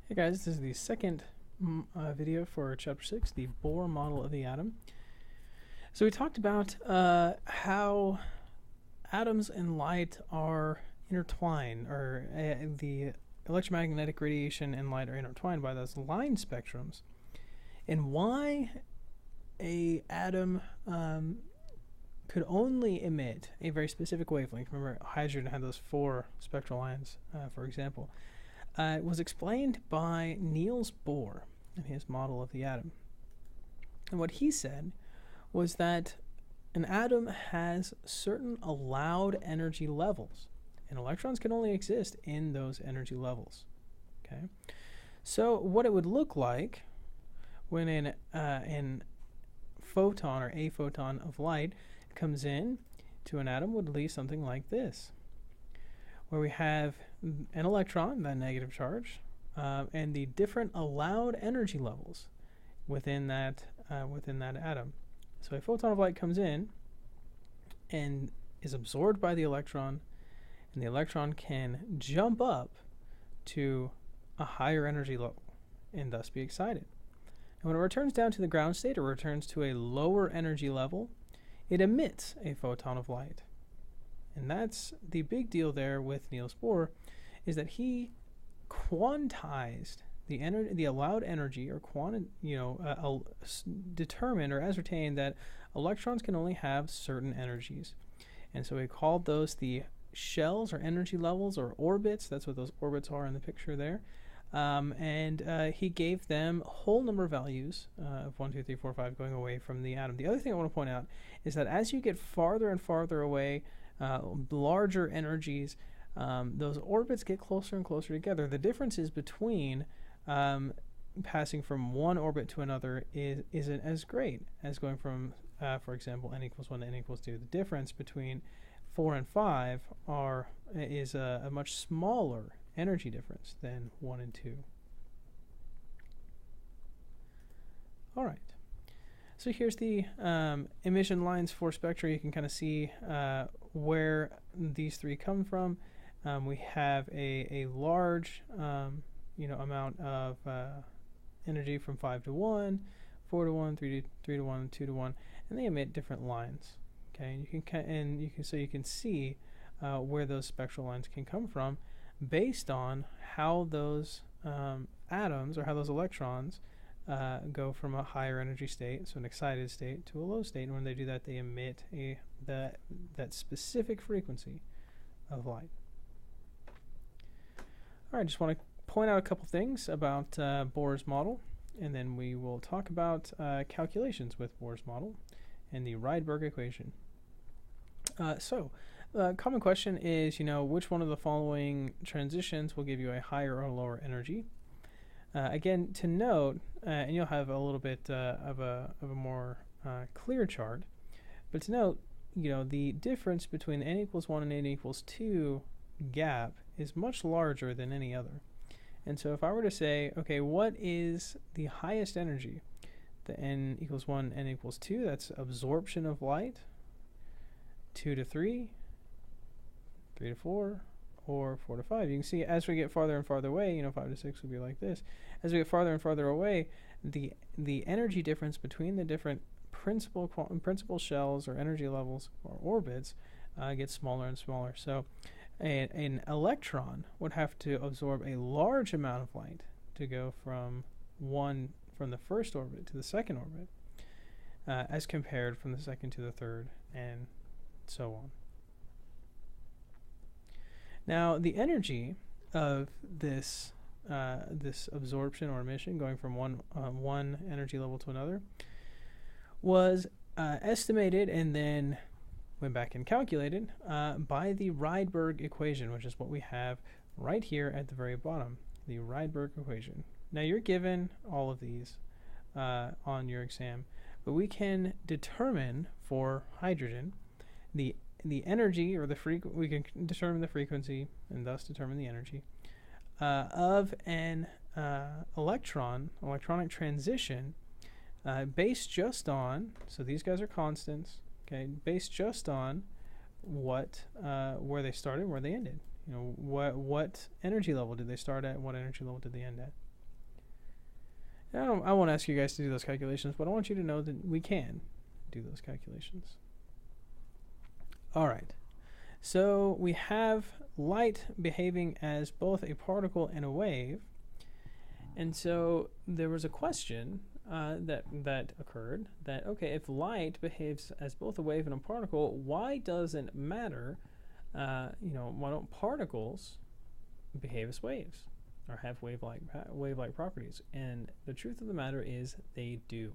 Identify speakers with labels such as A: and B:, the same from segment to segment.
A: Hey guys, this is the second video for Chapter 6, the Bohr model of the atom. So we talked about how atoms and light are intertwined, or the electromagnetic radiation and light are intertwined by those line spectrums, and why a atom could only emit a very specific wavelength. Remember, hydrogen had those 4 spectral lines, for example. It was explained by Niels Bohr in his model of the atom. And what he said was that an atom has certain allowed energy levels, and electrons can only exist in those energy levels. Okay, so what it would look like when an photon or a photon of light comes in to an atom would leave something like this, where we have an electron, that negative charge, and the different allowed energy levels within that atom. So a photon of light comes in and is absorbed by the electron, and the electron can jump up to a higher energy level and thus be excited. And when it returns down to the ground state, or returns to a lower energy level, it emits a photon of light. And that's the big deal there with Niels Bohr, is that he quantized the allowed energy, or determined or ascertained that electrons can only have certain energies. And so he called those the shells, or energy levels, or orbits. That's what those orbits are in the picture there. He gave them whole number values of 1, 2, 3, 4, 5 going away from the atom. The other thing I want to point out is that as you get farther and farther away, larger energies, those orbits get closer and closer together. The differences between passing from one orbit to another isn't as great as going from, for example, n equals 1 to n equals 2. The difference between 4 and 5 is a much smaller energy difference than 1 and 2. All right. So here's the emission lines for spectra. You can kind of see where these 3 come from. We have a large amount of energy from 5 to 1, 4 to 1, 3 to 1, 2 to 1, and they emit different lines. Okay, and you can see where those spectral lines can come from based on how those atoms, or how those electrons, go from a higher energy state, so an excited state, to a low state. And when they do that, they emit that specific frequency of light. All right, just want to point out a couple things about Bohr's model, and then we will talk about calculations with Bohr's model and the Rydberg equation. Common question is, which one of the following transitions will give you a higher or lower energy? Again, to note, and you'll have a little bit of a more clear chart, but to note, the difference between n equals 1 and n equals 2 gap is much larger than any other. And so if I were to say, okay, what is the highest energy? The n equals 1, n equals 2, that's absorption of light. 2 to 3, 3 to 4, or 4 to 5. You can see as we get farther and farther away, 5 to 6 would be like this. As we get farther and farther away, the energy difference between the different principal shells, or energy levels, or orbits, gets smaller and smaller. So an electron would have to absorb a large amount of light to go from the first orbit to the second orbit, as compared from the second to the third, and so on. Now, the energy of this absorption or emission, going from one energy level to another, was estimated and then went back and calculated by the Rydberg equation, which is what we have right here at the very bottom, the Rydberg equation. Now, you're given all of these on your exam, but we can determine for hydrogen the energy, or we can determine the frequency and thus determine the energy of an electronic transition based just on, so these guys are constants, okay, based just on where they started, where they ended. What energy level did they start at, what energy level did they end at. I won't ask you guys to do those calculations, but I want you to know that we can do those calculations. All right. So we have light behaving as both a particle and a wave. And so there was a question that occurred that, okay, if light behaves as both a wave and a particle, why doesn't matter, why don't particles behave as waves or have wave-like properties? And the truth of the matter is they do.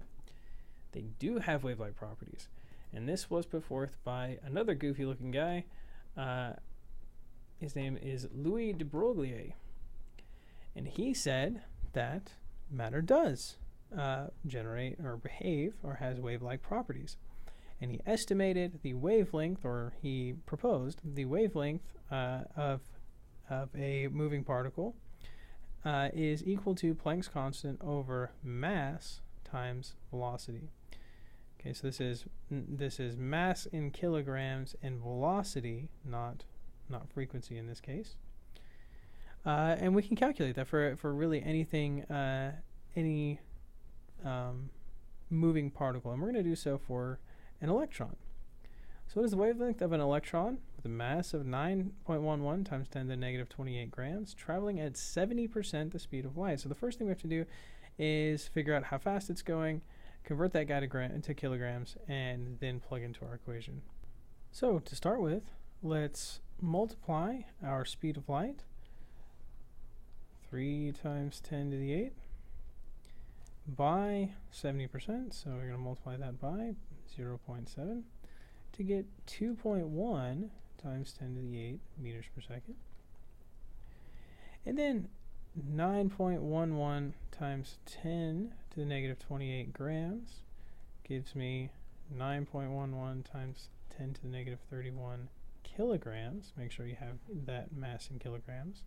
A: They do have wave-like properties. And this was put forth by another goofy-looking guy. His name is Louis de Broglie. And he said that matter does generate or behave or has wave-like properties. And he estimated the wavelength, or he proposed the wavelength of a moving particle is equal to Planck's constant over mass times velocity. Okay, so this is mass in kilograms and velocity, not frequency in this case. And we can calculate that for really anything, any moving particle. And we're going to do so for an electron. So what is the wavelength of an electron with a mass of 9.11 times 10 to the negative 28 grams, traveling at 70% the speed of light? So the first thing we have to do is figure out how fast it's going, convert that guy to kilograms, and then plug into our equation. So to start with, let's multiply our speed of light, 3 times 10 to the 8, by 70%, so we're going to multiply that by 0.7 to get 2.1 times 10 to the 8 meters per second. And then 9.11 times 10 to the negative 28 grams gives me 9.11 times 10 to the negative 31 kilograms. Make sure you have that mass in kilograms.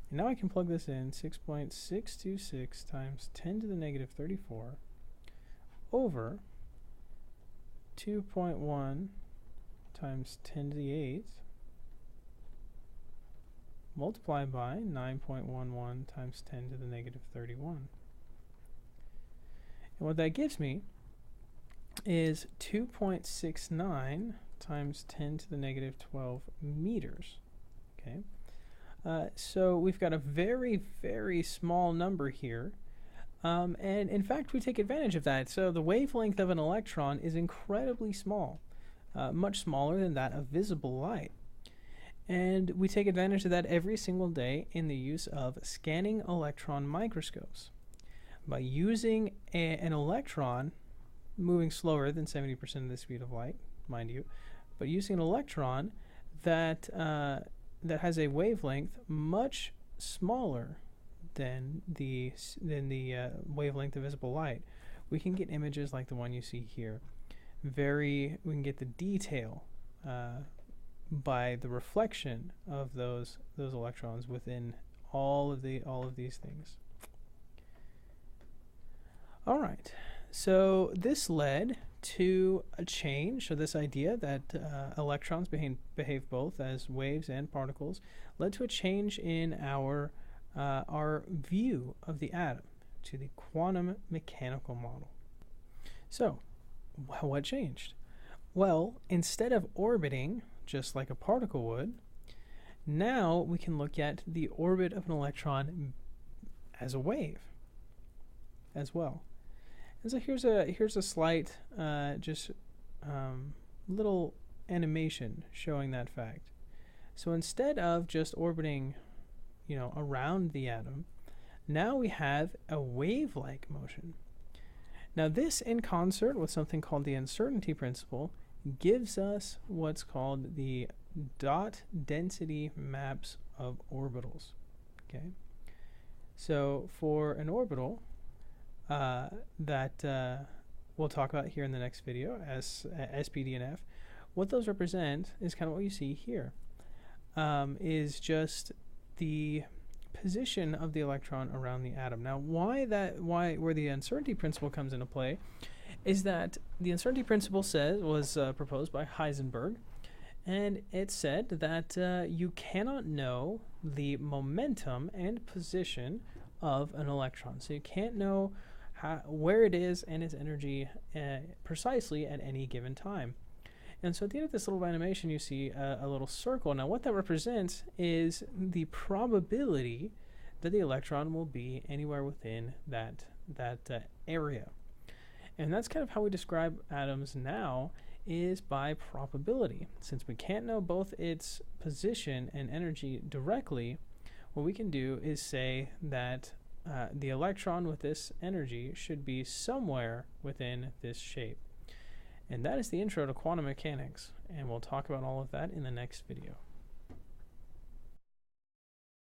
A: And now I can plug this in, 6.626 times 10 to the negative 34 over 2.1 times 10 to the 8 multiplied by 9.11 times 10 to the negative 31. And what that gives me is 2.69 times 10 to the negative 12 meters. Okay. So we've got a very, very small number here. And in fact, we take advantage of that. So the wavelength of an electron is incredibly small, much smaller than that of visible light. And we take advantage of that every single day in the use of scanning electron microscopes. By using an electron moving slower than 70% of the speed of light, mind you, but using an electron that has a wavelength much smaller than the wavelength of visible light, we can get images like the one you see here. We can get the detail by the reflection of those electrons within all of these things. All right, so this led to a change. So this idea that electrons behave both as waves and particles led to a change in our view of the atom to the quantum mechanical model. So what changed? Well, instead of orbiting just like a particle would, now we can look at the orbit of an electron as a wave as well. And so here's a slight little animation showing that fact. So instead of just orbiting, around the atom, now we have a wave-like motion. Now this, in concert with something called the uncertainty principle, gives us what's called the dot density maps of orbitals. Okay, so for an orbital that we'll talk about here in the next video as SP, D, and F, what those represent is kind of what you see here, is just the position of the electron around the atom. Now, where the uncertainty principle comes into play is that the uncertainty principle was proposed by Heisenberg, and it said that you cannot know the momentum and position of an electron. So you can't know where it is and its energy precisely at any given time. And so at the end of this little animation, you see a little circle. Now what that represents is the probability that the electron will be anywhere within that area. And that's kind of how we describe atoms now, is by probability. Since we can't know both its position and energy directly, what we can do is say that the electron with this energy should be somewhere within this shape. And that is the intro to quantum mechanics, and we'll talk about all of that in the next video.